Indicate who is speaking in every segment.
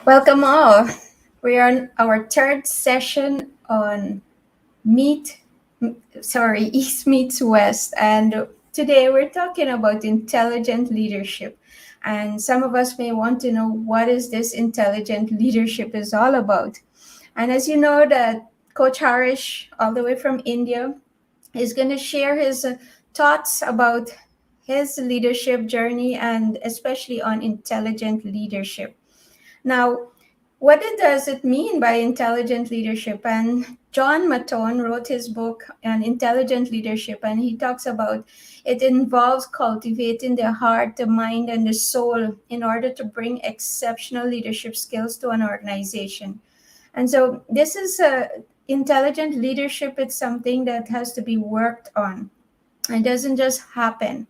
Speaker 1: Welcome all. We are on our third session on Meet, East meets West, and today we're talking about intelligent leadership. And some of us may want to know what is this intelligent leadership is all about. And as you know, that Coach Harish, all the way from India, is going to share his thoughts about his leadership journey and especially on intelligent leadership. Now, what does it mean by intelligent leadership? And John Maton wrote his book on intelligent leadership, and he talks about it involves cultivating the heart, the mind, and the soul in order to bring exceptional leadership skills to an organization. And so, this is intelligent leadership. It's something that has to be worked on. It doesn't just happen.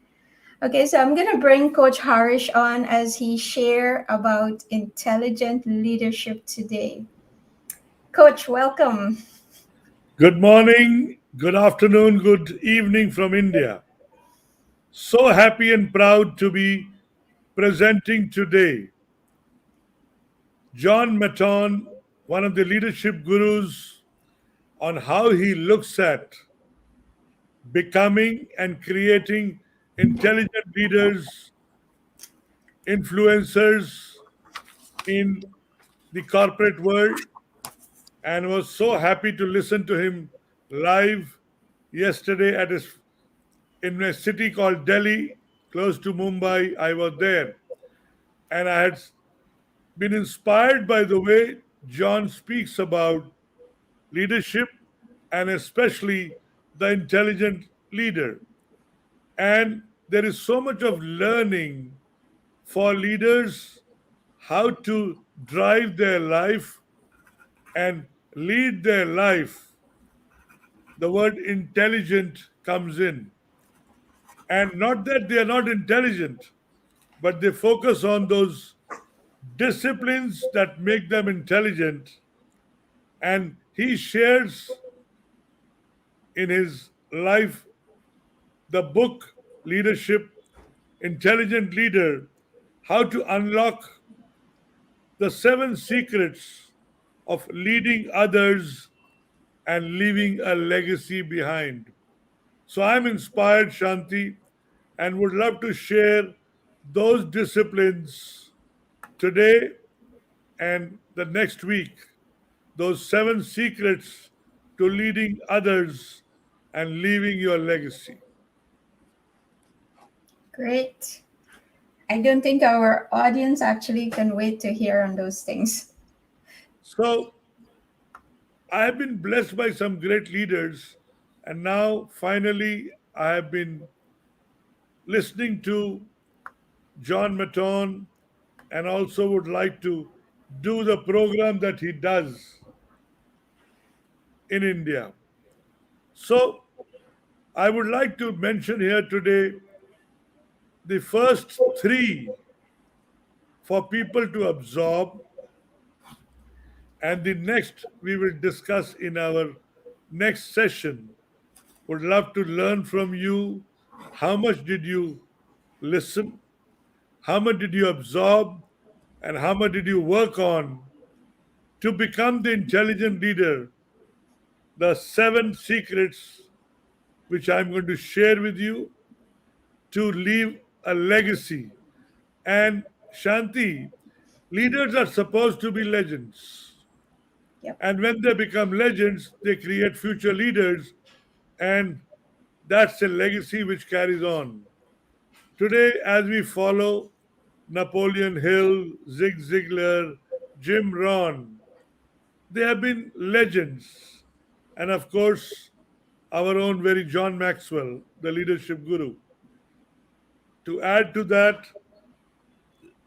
Speaker 1: Okay, so I'm going to bring Coach Harish on as he share about intelligent leadership today. Coach, welcome.
Speaker 2: Good morning, good afternoon, good evening from India. So happy and proud to be presenting today. John Maton, one of the leadership gurus, on how he looks at becoming and creating intelligent leaders, influencers in the corporate world, and was so happy to listen to him live yesterday in a city called Delhi, close to Mumbai. I was there, and I had been inspired by the way John speaks about leadership and especially the intelligent leader. And there is so much of learning for leaders how to drive their life and lead their life. The word intelligent comes in. And not that they are not intelligent, but they focus on those disciplines that make them intelligent. And he shares in his life the book Leadership, Intelligent Leader, how to unlock the seven secrets of leading others and leaving a legacy behind. So I'm inspired, Shanti, and would love to share those disciplines today and the next week, those seven secrets to leading others and leaving your legacy.
Speaker 1: Great. I don't think our audience actually can wait to hear on those things.
Speaker 2: So, I have been blessed by some great leaders, and now finally, I have been listening to John Maton and also would like to do the program that he does in India. So, I would like to mention here today the first three for people to absorb, and the next we will discuss in our next session. Would love to learn from you. How much did you listen? How much did you absorb? And how much did you work on to become the intelligent leader? The seven secrets which I'm going to share with you to leave a legacy. And Shanti, leaders are supposed to be legends.
Speaker 1: Yep.
Speaker 2: And when they become legends, they create future leaders, and that's a legacy which carries on. Today, as we follow Napoleon Hill, Zig Ziglar, Jim Rohn, they have been legends. And of course, our own very John Maxwell, the leadership guru. To add to that,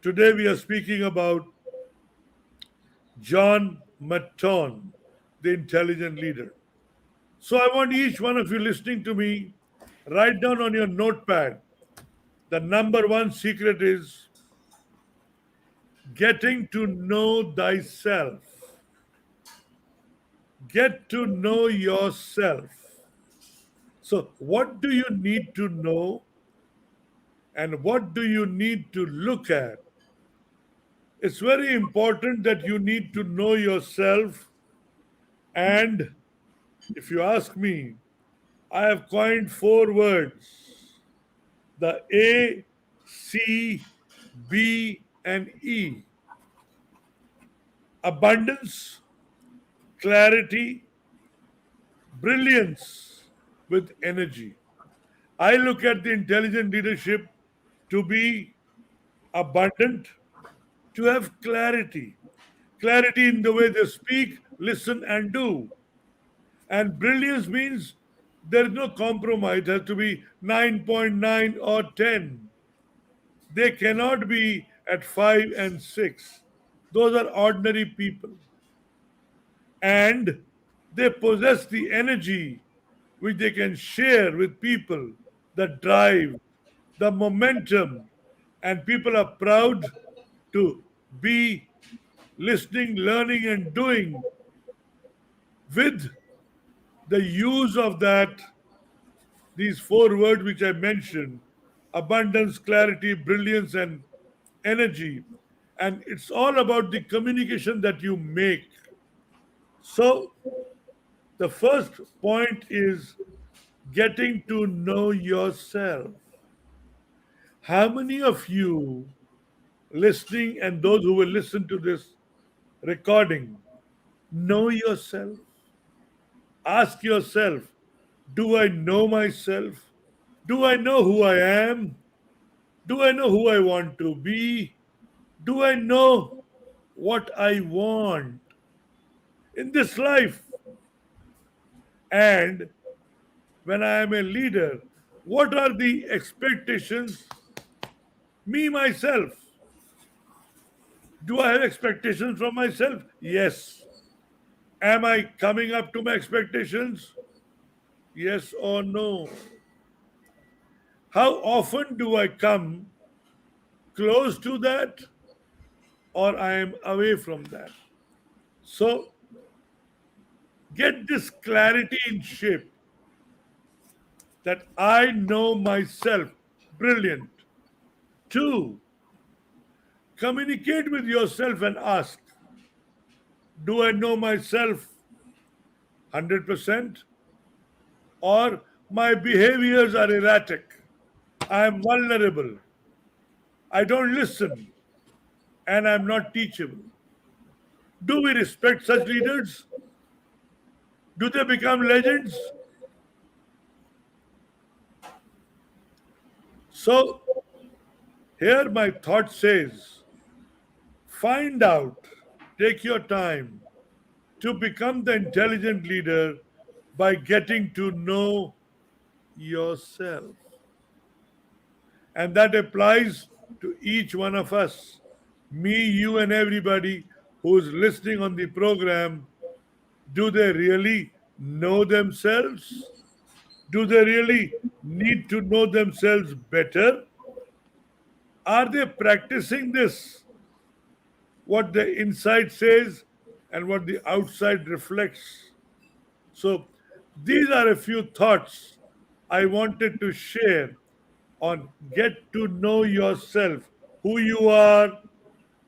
Speaker 2: today we are speaking about John Matton, the intelligent leader. So I want each one of you listening to me, write down on your notepad the number one secret is getting to know thyself. Get to know yourself. So, what do you need to know and what do you need to look at It's very important that you need to know yourself. And if you ask me, I have coined four words: the A, C, B, and E: abundance, clarity, brilliance with energy. I look at the intelligent leadership to be abundant, to have clarity. Clarity in the way they speak, listen, and do. And brilliance means there is no compromise. It has to be 9.9 or 10. They cannot be at 5 and 6. Those are ordinary people. And they possess the energy which they can share with people, the drive, the momentum, and people are proud to be listening, learning, and doing with the use of that, these four words which I mentioned: abundance, clarity, brilliance, and energy. And it's all about the communication that you make. So, the first point is getting to know yourself. How many of you listening and those who will listen to this recording know yourself? Ask yourself, do I know myself? Do I know who I am? Do I know who I want to be? Do I know what I want in this life? And when I am a leader, what are the expectations? Me, myself. Do I have expectations from myself? Yes. Am I coming up to my expectations? Yes or no? How often do I come close to that or I am away from that? So get this clarity in shape that I know myself. Brilliant. Two, communicate with yourself and ask, do I know myself 100% or my behaviors are erratic? I am vulnerable. I don't listen and I'm not teachable. Do we respect such leaders? Do they become legends? So here my thought says, find out, take your time to become the intelligent leader by getting to know yourself. And that applies to each one of us, me, you, and everybody who's listening on the program. Do they really know themselves? Do they really need to know themselves better? Are they practicing this? What the inside says and what the outside reflects. So, these are a few thoughts I wanted to share on get to know yourself, who you are,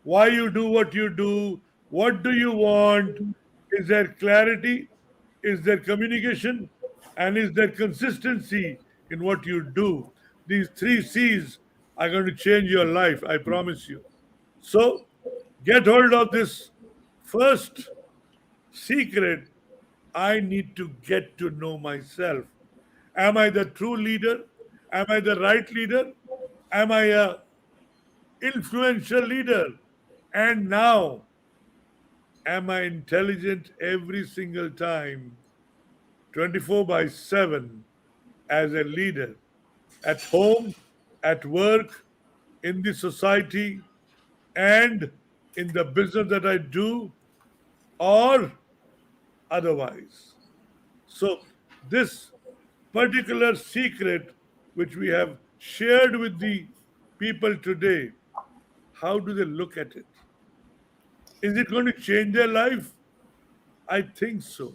Speaker 2: why you do what you do, what do you want, is there clarity, is there communication, and is there consistency in what you do. These three C's are going to change your life, I promise you. So get hold of this first secret. I need to get to know myself. Am I the true leader? Am I the right leader? Am I a influential leader? And now, am I intelligent every single time, 24 by 7, as a leader? At home, at work, in the society, and in the business that I do, or otherwise. So, this particular secret which we have shared with the people today, how do they look at it? Is it going to change their life? I think so.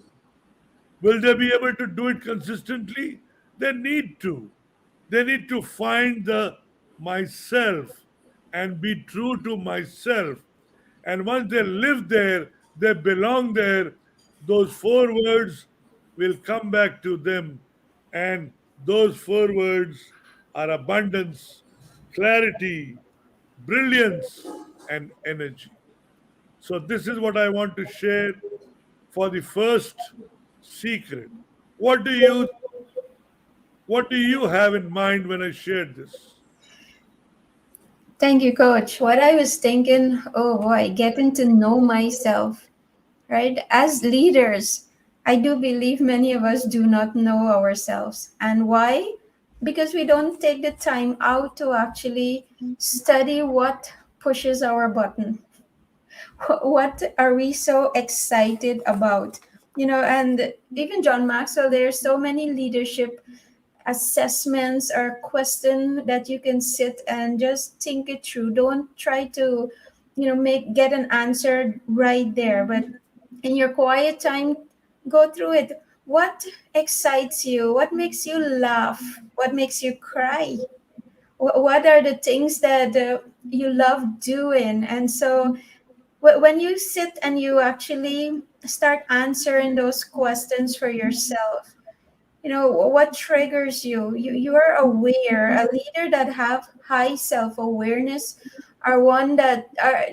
Speaker 2: Will they be able to do it consistently? They need to. They need to find the myself and be true to myself. And once they live there, they belong there, those four words will come back to them. And those four words are abundance, clarity, brilliance, and energy. So, this is what I want to share for the first secret. What do you what do you have in mind when I shared this?
Speaker 1: Thank you, Coach. What I was thinking, oh boy, getting to know myself, right? As leaders, I do believe many of us do not know ourselves. And why? Because we don't take the time out to actually study what pushes our button. What are we so excited about? And even John Maxwell, there's so many leadership assessments or question that you can sit and just think it through. Don't try to make get an answer right there, but in your quiet time, go through it. What excites you? What makes you laugh? What makes you cry? What are the things that you love doing? And so when you sit and you actually start answering those questions for yourself, what triggers you are aware. A leader that have high self-awareness are one that are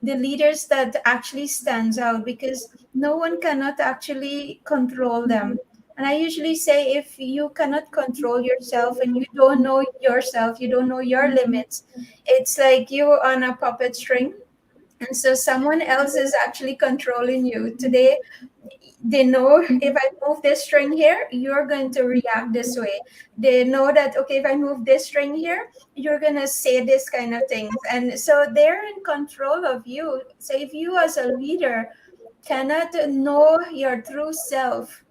Speaker 1: the leaders that actually stands out, because no one cannot actually control them. And I usually say, if you cannot control yourself and you don't know yourself, you don't know your limits, it's like you on a puppet string, and so someone else is actually controlling you today. They know, if I move this string here, you're going to react this way. They know that, okay, if I move this string here, you're going to say this kind of things. And so they're in control of you. So if you as a leader cannot know your true self,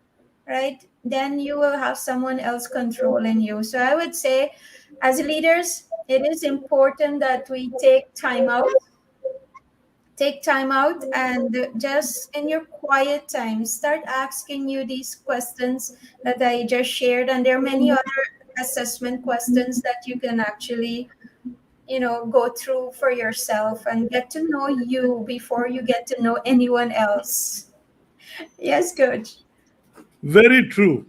Speaker 1: right, then you will have someone else controlling you. So I would say, as leaders, it is important that we take time out and just in your quiet time start asking you these questions that I just shared. And there are many other assessment questions that you can actually go through for yourself and get to know you before you get to know anyone else. Yes, Coach.
Speaker 2: Very true.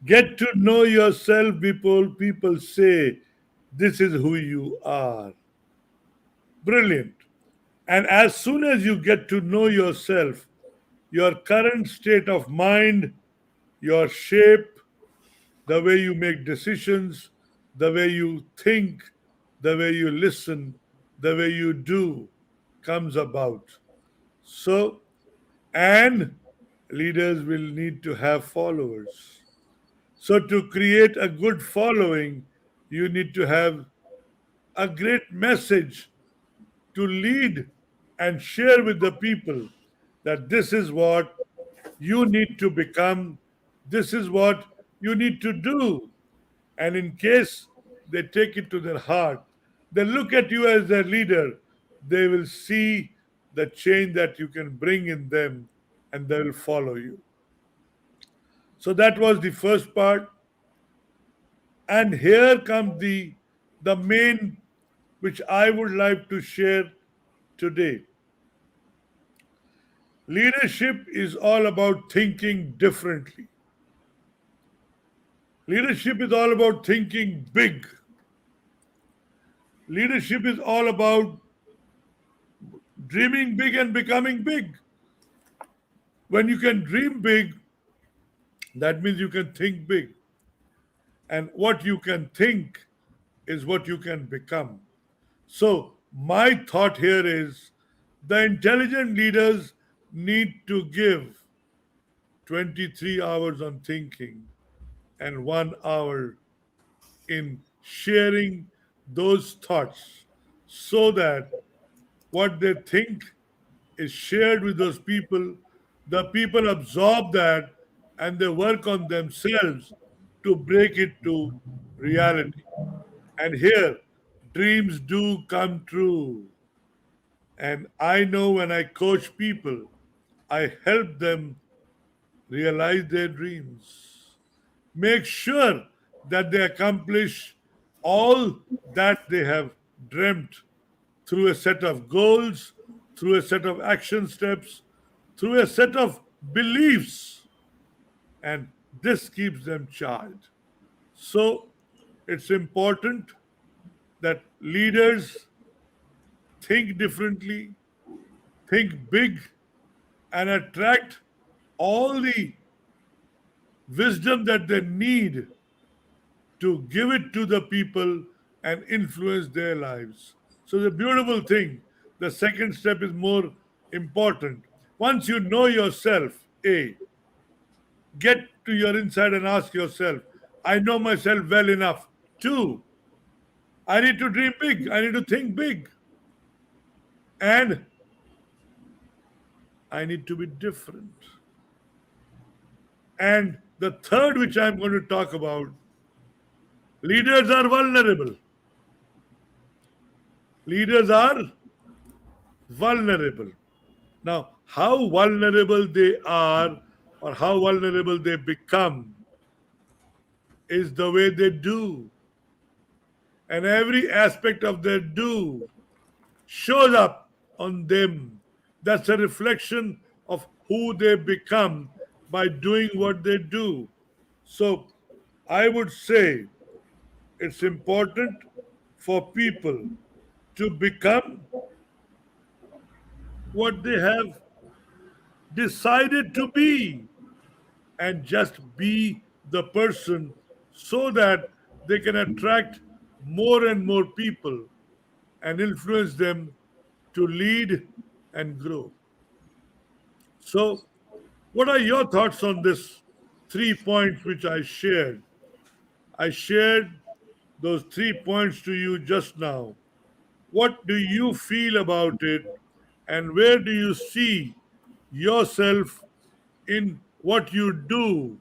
Speaker 2: Get to know yourself before people say this is who you are. Brilliant. And as soon as you get to know yourself, your current state of mind, your shape, the way you make decisions, the way you think, the way you listen, the way you do comes about. So, and leaders will need to have followers. So, to create a good following, you need to have a great message to lead and share with the people that this is what you need to become, this is what you need to do. And in case they take it to their heart, they look at you as their leader, they will see the change that you can bring in them and they will follow you. So that was the first part. And here comes the main which I would like to share today. Leadership is all about thinking differently. Leadership is all about thinking big. Leadership is all about dreaming big and becoming big. When you can dream big, that means you can think big. And what you can think is what you can become. So, my thought here is the intelligent leaders need to give 23 hours on thinking and 1 hour in sharing those thoughts so that what they think is shared with those people. The people absorb that and they work on themselves to break it to reality. And here, dreams do come true. And I know when I coach people, I help them realize their dreams. Make sure that they accomplish all that they have dreamt through a set of goals through a set of action steps, through a set of beliefs, and this keeps them charged. So it's important that leaders think differently, think big, and attract all the wisdom that they need to give it to the people and influence their lives. So, the beautiful thing, the second step is more important. Once you know yourself, A, get to your inside and ask yourself, I know myself well enough. Two, I need to dream big, I need to think big, and I need to be different. And the third, which I'm going to talk about, leaders are vulnerable. Leaders are vulnerable. Now, how vulnerable they are or how vulnerable they become is the way they do. And every aspect of their do shows up on them. That's a reflection of who they become by doing what they do. So, I would say it's important for people to become what they have decided to be and just be the person so that they can attract more and more people and influence them to lead and grow. So, what are your thoughts on this 3 points which I shared? I shared those 3 points to you just now. What do you feel about it, and where do you see yourself in what you do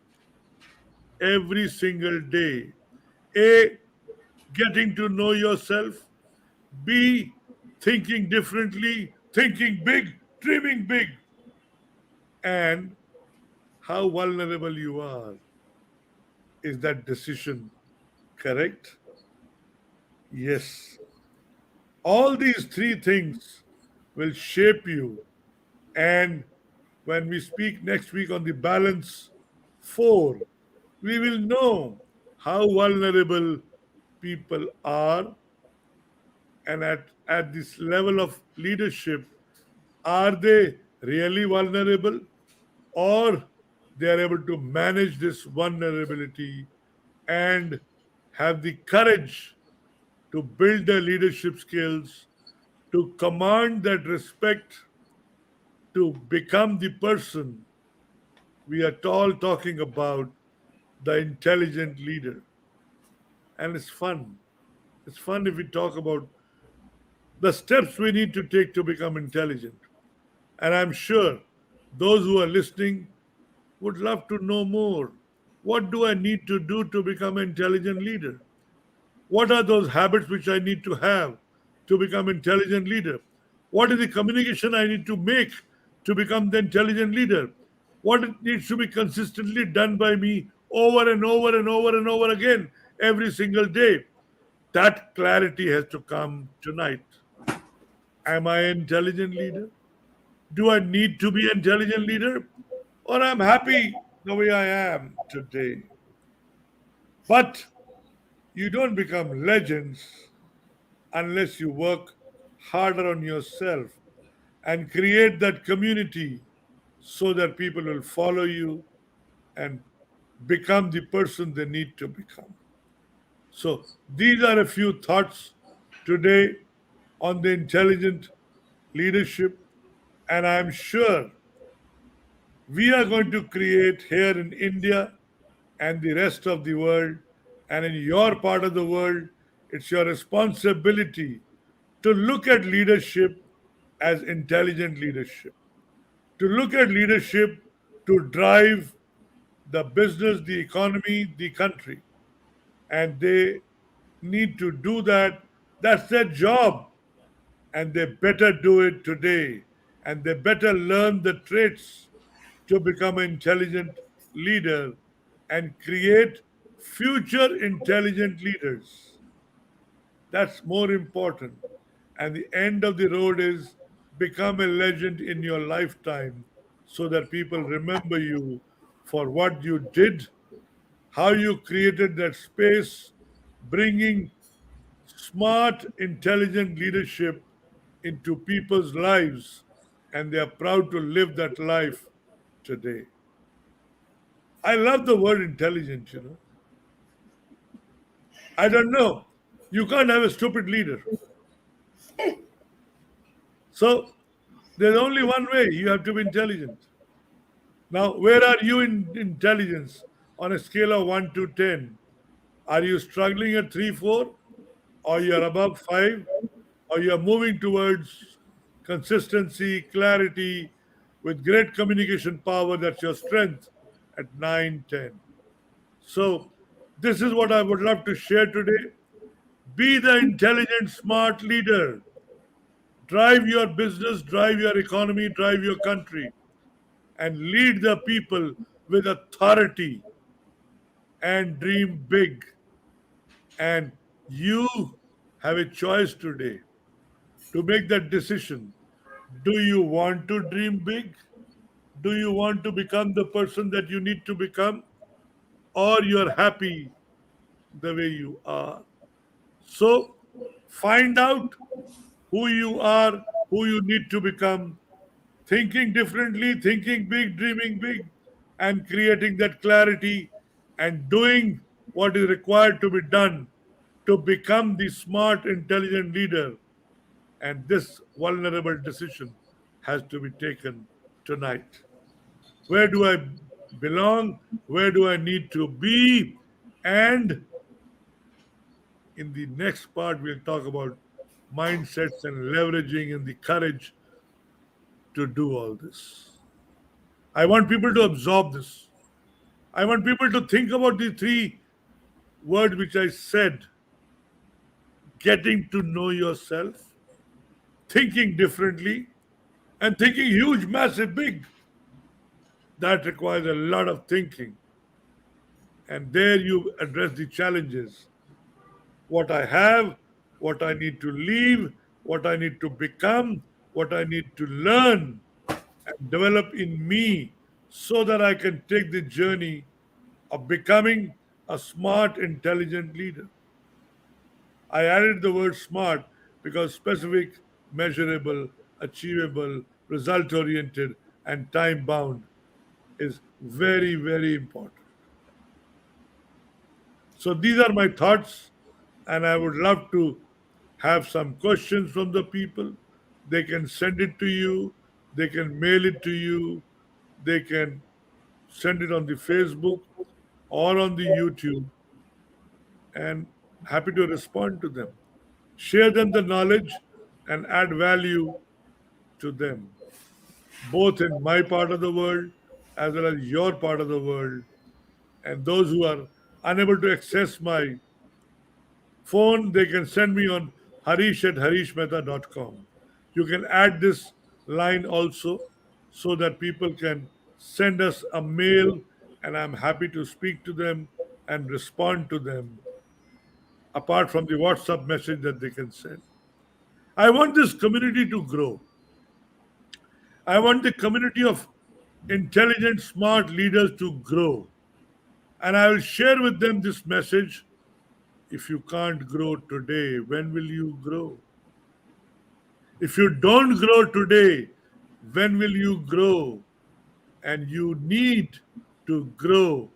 Speaker 2: every single day? A, getting to know yourself. B, thinking differently, thinking big, dreaming big. And how vulnerable you are. Is that decision correct? Yes. All these three things will shape you. And when we speak next week on the balance four, we will know how vulnerable people are, and at this level of leadership, are they really vulnerable, or they are able to manage this vulnerability and have the courage to build their leadership skills, to command that respect, to become the person we are all talking about, the intelligent leader. And it's fun. It's fun if we talk about the steps we need to take to become intelligent. And I'm sure those who are listening would love to know more. What do I need to do to become an intelligent leader? What are those habits which I need to have to become intelligent leader? What is the communication I need to make to become the intelligent leader? What it needs to be consistently done by me over and over and over and over again every single day? That clarity has to come tonight. Am I an intelligent leader? Do I need to be an intelligent leader? Or I'm happy the way I am today? But you don't become legends unless you work harder on yourself and create that community so that people will follow you and become the person they need to become. So, these are a few thoughts today on the intelligent leadership, and I'm sure we are going to create here in India and the rest of the world, and in your part of the world, it's your responsibility to look at leadership as intelligent leadership, to look at leadership to drive the business, the economy, the country. And they need to do that. That's their job. And they better do it today. And they better learn the traits to become an intelligent leader and create future intelligent leaders. That's more important. And the end of the road is become a legend in your lifetime so that people remember you for what you did, how you created that space, bringing smart, intelligent leadership into people's lives, and they are proud to live that life today. I love the word intelligent. I don't know. You can't have a stupid leader. So there's only one way. You have to be intelligent. Now, where are you in intelligence on a scale of 1 to 10? Are you struggling at 3, 4? Or you are above 5? Or you are moving towards consistency, clarity, with great communication power? That's your strength at 9, 10. So, this is what I would love to share today. Be the intelligent, smart leader. Drive your business, drive your economy, drive your country, and lead the people with authority and dream big. And you have a choice today to make that decision. Do you want to dream big? Do you want to become the person that you need to become? Or you're happy the way you are? So find out who you are, who you need to become, thinking differently, thinking big, dreaming big, and creating that clarity and doing what is required to be done to become the smart, intelligent leader. And this vulnerable decision has to be taken tonight. Where do I belong? Where do I need to be? And in the next part, we'll talk about mindsets and leveraging and the courage to do all this. I want people to absorb this. I want people to think about the three words which I said: getting to know yourself, thinking differently, and thinking huge, massive, big. That requires a lot of thinking. And there you address the challenges: what I have, what I need to leave, what I need to become, what I need to learn and develop in me so that I can take the journey of becoming a smart, intelligent leader. I added the word smart because specific, measurable, achievable, result oriented, and time bound is very, very important. So these are my thoughts, and I would love to have some questions from the people. They can send it to you, they can mail it to you, they can send it on the Facebook or on the YouTube, and happy to respond to them. Share them the knowledge and add value to them, both in my part of the world as well as your part of the world. And those who are unable to access my phone, they can send me on harish@harishmehta.com. You can add this line also so that people can send us a mail, and I'm happy to speak to them and respond to them apart from the WhatsApp message that they can send. I want this community to grow. I want the community of intelligent, smart leaders to grow. And I will share with them this message: if you can't grow today, when will you grow? If you don't grow today, when will you grow? And you need to grow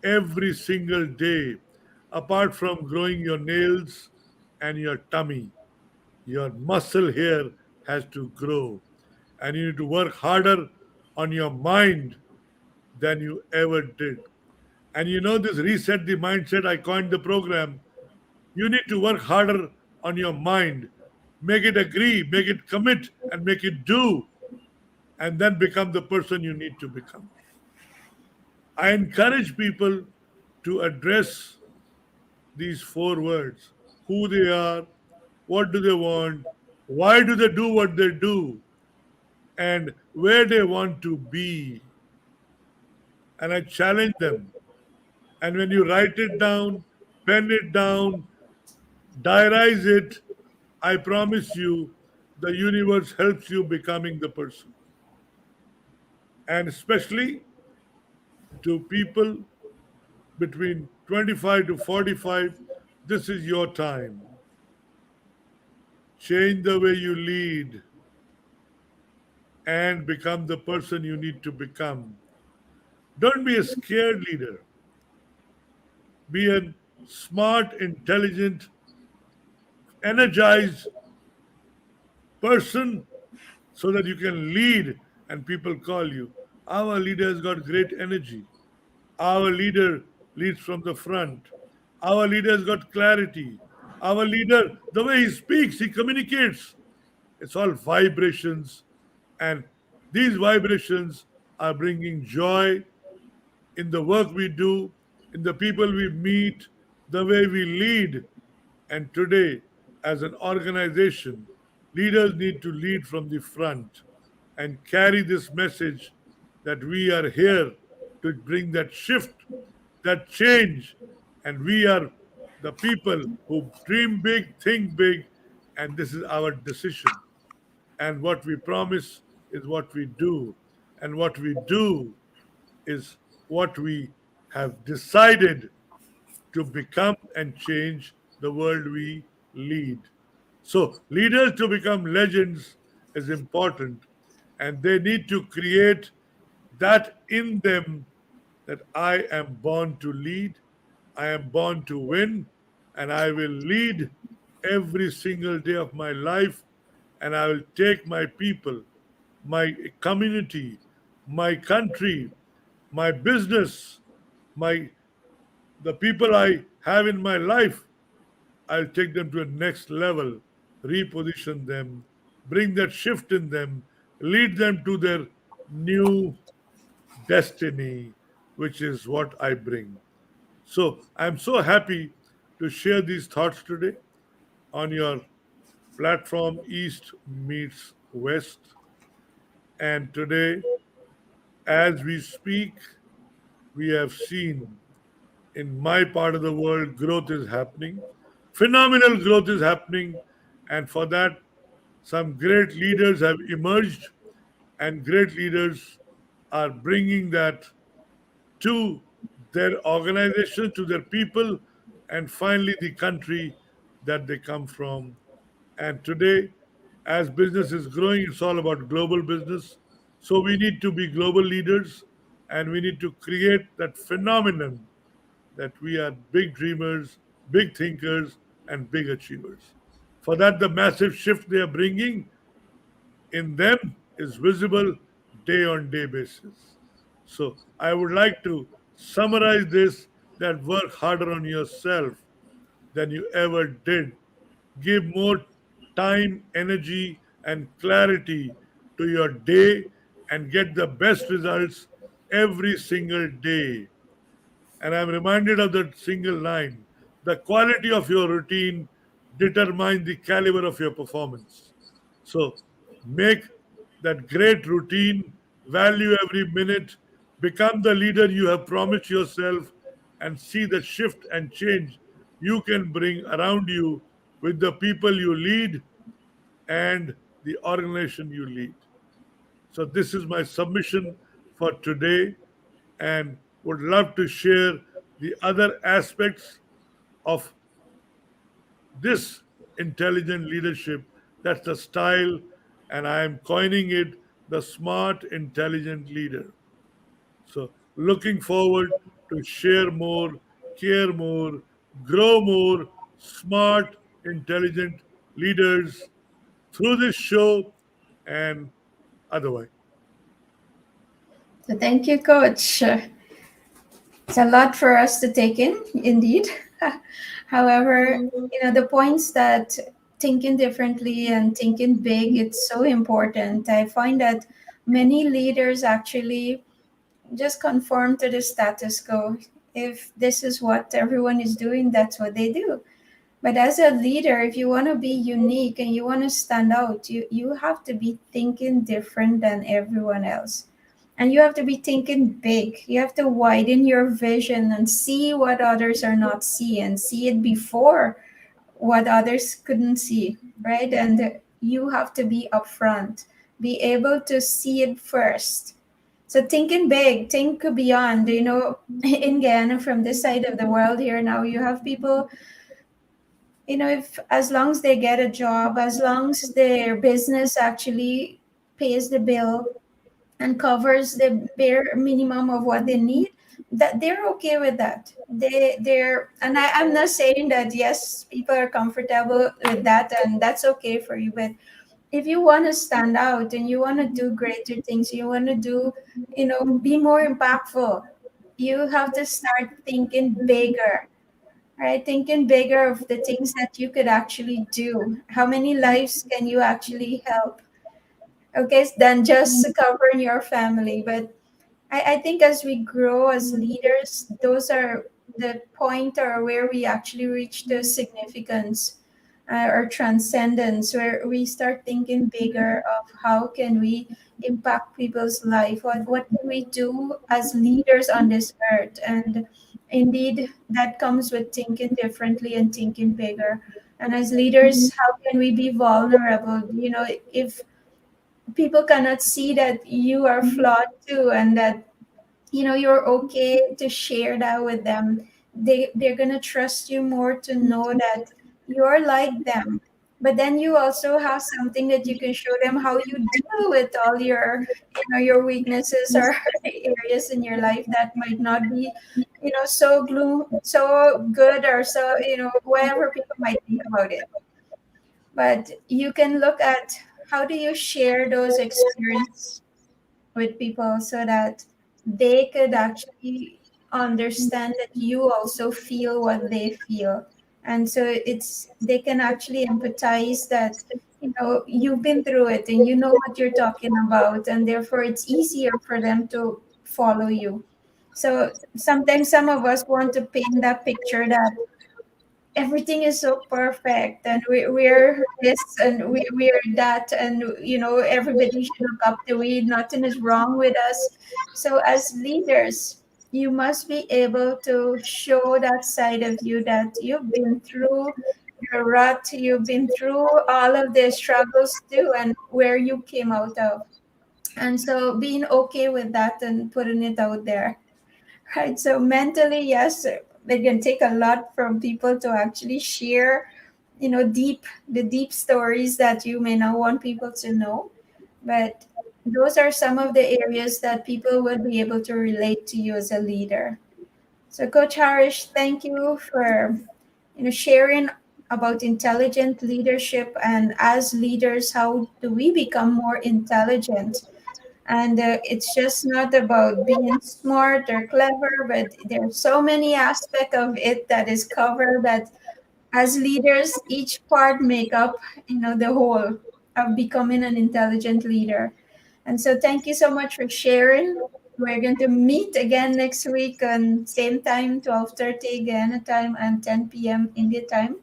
Speaker 2: every single day, apart from growing your nails and your tummy. Your muscle here has to grow, and you need to work harder on your mind than you ever did. And you know, this reset the mindset, I coined the program. You need to work harder on your mind, make it agree, make it commit, and make it do, and then become the person you need to become. I encourage people to address these four words: who they are, what do they want, why do they do what they do, and where they want to be. And I challenge them. And when you write it down, pen it down, diarize it, I promise you the universe helps you becoming the person. And especially to people between 25 to 45, this is your time. Change the way you lead and become the person you need to become. Don't be a scared leader. Be a smart, intelligent, energized person so that you can lead and people call you. Our leader has got great energy. Our leader leads from the front. Our leader has got clarity. Our leader, the way he speaks, he communicates. It's all vibrations. And these vibrations are bringing joy in the work we do, in the people we meet, the way we lead. And today, as an organization, leaders need to lead from the front and carry this message that we are here to bring that shift, that change, and we are the people who dream big, think big, and this is our decision. And what we promise is what we do, and what we do is what we have decided to become and change the world we lead. So, leaders to become legends is important, and they need to create that in them that I am born to lead, I am born to win, and I will lead every single day of my life, and I will take my people, my community, my country, my business, my the people I have in my life, I'll take them to a next level, reposition them, bring that shift in them, lead them to their new destiny, which is what I bring. So I'm so happy to share these thoughts today on your platform East Meets West. And today, as we speak, we have seen in my part of the world growth is happening. Phenomenal growth is happening. And for that, some great leaders have emerged, and great leaders are bringing that to their organization, to their people, and finally the country that they come from. And today, as business is growing, it's all about global business. So we need to be global leaders and we need to create that phenomenon that we are big dreamers, big thinkers, and big achievers. For that, the massive shift they are bringing in them is visible day on day basis. So I would like to summarize this that work harder on yourself than you ever did. Give more time, energy, and clarity to your day and get the best results every single day. And I'm reminded of that single line: the quality of your routine determines the caliber of your performance. So make that great routine, value every minute, become the leader you have promised yourself, and see the shift and change you can bring around you with the people you lead and the organization you lead. So, this is my submission for today, and would love to share the other aspects of this intelligent leadership. That's the style, and I am coining it the smart, intelligent leader. So, looking forward to share more, care more, grow more smart, intelligent leaders through this show and otherwise.
Speaker 1: So thank you, Coach. It's a lot for us to take in, indeed. However, the points that thinking differently and thinking big, it's so important. I find that many leaders actually just conform to the status quo. If this is what everyone is doing, that's what they do. But as a leader, if you want to be unique and you want to stand out, you have to be thinking different than everyone else. And you have to be thinking big. You have to widen your vision and see what others are not seeing, see it before what others couldn't see, right? And you have to be upfront, be able to see it first. So thinking big, think beyond. In Guyana, from this side of the world here now, you have people, if as long as they get a job, as long as their business actually pays the bill and covers the bare minimum of what they need, that they're okay with that. And I'm not saying that yes, people are comfortable with that and that's okay for you, but if you want to stand out and you want to do greater things, you want to do, be more impactful, you have to start thinking bigger, right? Thinking bigger of the things that you could actually do. How many lives can you actually help? Okay, than just covering your family. But I think as we grow as leaders, those are the point or where we actually reach the significance or transcendence, where we start thinking bigger of how can we impact people's life, what can we do as leaders on this earth. And indeed that comes with thinking differently and thinking bigger. And as leaders, how can we be vulnerable? If people cannot see that you are flawed too, and that you're okay to share that with them, they're gonna trust you more to know that you're like them. But then you also have something that you can show them how you deal with all your weaknesses or areas in your life that might not be so so good, or so whatever people might think about it. But you can look at how do you share those experiences with people so that they could actually understand that you also feel what they feel. And so they can actually empathize that you've been through it and you know what you're talking about, and therefore it's easier for them to follow you. So sometimes some of us want to paint that picture that everything is so perfect and we're this and we're that, and everybody should look up to we, nothing is wrong with us. So as leaders, you must be able to show that side of you, that you've been through your rut, you've been through all of the struggles too, and where you came out of. And so being okay with that and putting it out there. Right. So mentally, yes, it can take a lot from people to actually share, the deep stories that you may not want people to know. But those are some of the areas that people will be able to relate to you as a leader. So, Coach Harish, thank you for sharing about intelligent leadership, and as leaders, how do we become more intelligent? And it's just not about being smart or clever, but there's so many aspects of it that is covered, that as leaders each part make up the whole of becoming an intelligent leader. And so thank you so much for sharing. We're going to meet again next week on same time, 12:30 Guyana time and 10 p.m. India time,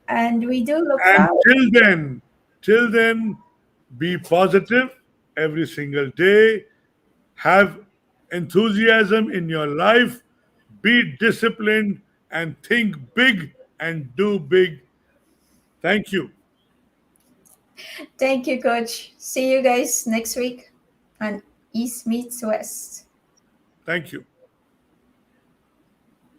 Speaker 1: and we do look
Speaker 2: And
Speaker 1: forward.
Speaker 2: till then, be positive every single day. Have enthusiasm in your life. Be disciplined and think big and do big. Thank you.
Speaker 1: Thank you, Coach. See you guys next week on East Meets West.
Speaker 2: Thank you.